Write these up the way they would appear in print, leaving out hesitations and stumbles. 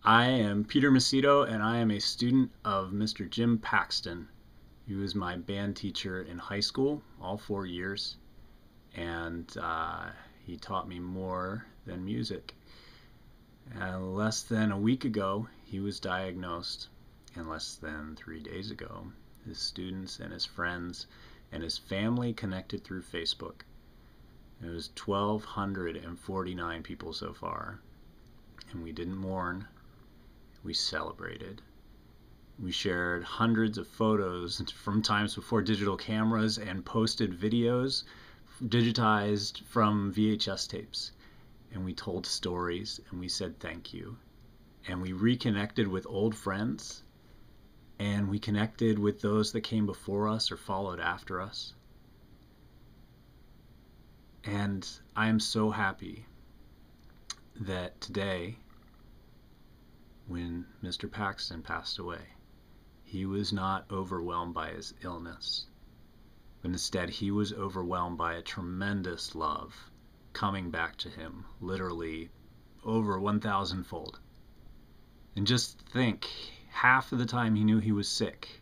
I am Peter Macedo, and I am a student of Mr. Jim Paxton. He was my band teacher in high school, all 4 years, and he taught me more than music. Less than a week ago, he was diagnosed, and less than 3 days ago, his students and his friends and his family connected through Facebook. It was 1,249 people so far, and we didn't mourn. We celebrated. We shared hundreds of photos from times before digital cameras and posted videos digitized from VHS tapes. And we told stories and we said thank you. And we reconnected with old friends, and we connected with those that came before us or followed after us. And I am so happy that today, when Mr. Paxton passed away, he was not overwhelmed by his illness, but instead he was overwhelmed by a tremendous love coming back to him, literally over 1,000-fold. And just think, half of the time he knew he was sick,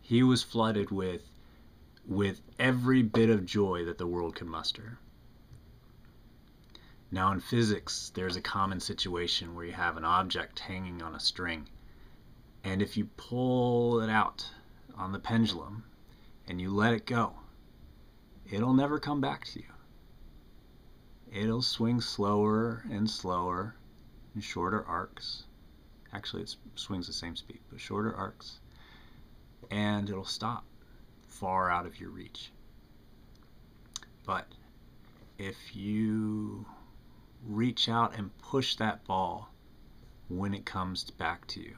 he was flooded with every bit of joy that the world could muster. Now in physics, there's a common situation where you have an object hanging on a string, and if you pull it out on the pendulum and you let it go, it'll never come back to you. It'll swing slower and slower in shorter arcs. Actually, it swings the same speed, but shorter arcs, and it'll stop far out of your reach. But if you reach out and push that ball when it comes back to you,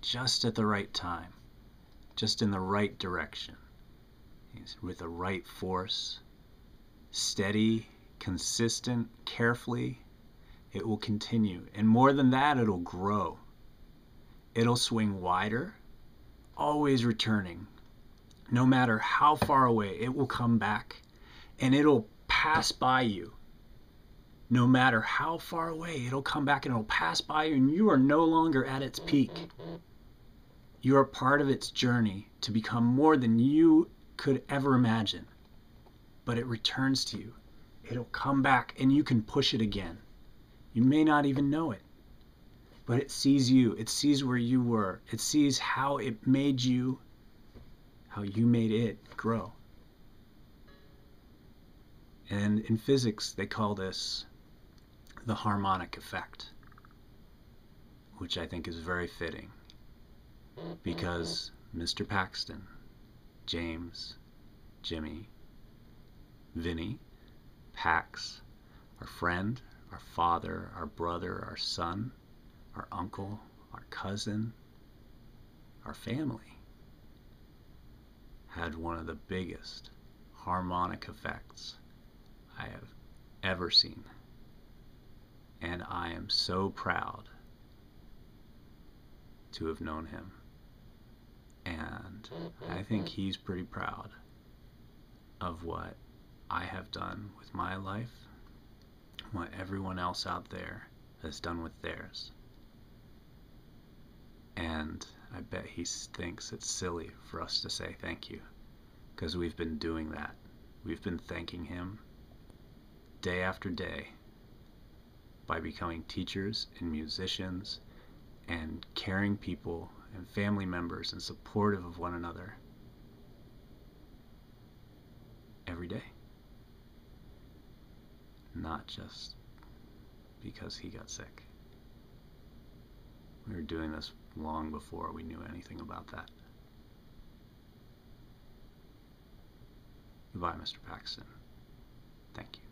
just at the right time, just in the right direction, with the right force, steady, consistent, carefully, it will continue. And more than that, it'll grow. It'll swing wider, always returning. No matter how far away, it will come back, and it'll pass by you. No matter how far away, it'll come back and it'll pass by you, and you are no longer at its peak. You are part of its journey to become more than you could ever imagine. But it returns to you. It'll come back, and you can push it again. You may not even know it, but it sees you. It sees where you were. It sees how it made you, how you made it grow. And in physics, they call this the harmonic effect, which I think is very fitting, because Mr. Paxton, James, Jimmy, Vinny, Pax, our friend, our father, our brother, our son, our uncle, our cousin, our family, had one of the biggest harmonic effects I have ever seen. And I am so proud to have known him. And I think he's pretty proud of what I have done with my life, what everyone else out there has done with theirs. And I bet he thinks it's silly for us to say thank you, because we've been doing that. We've been thanking him day after day by becoming teachers and musicians and caring people and family members and supportive of one another every day. Not just because he got sick. We were doing this long before we knew anything about that. Goodbye, Mr. Paxton. Thank you.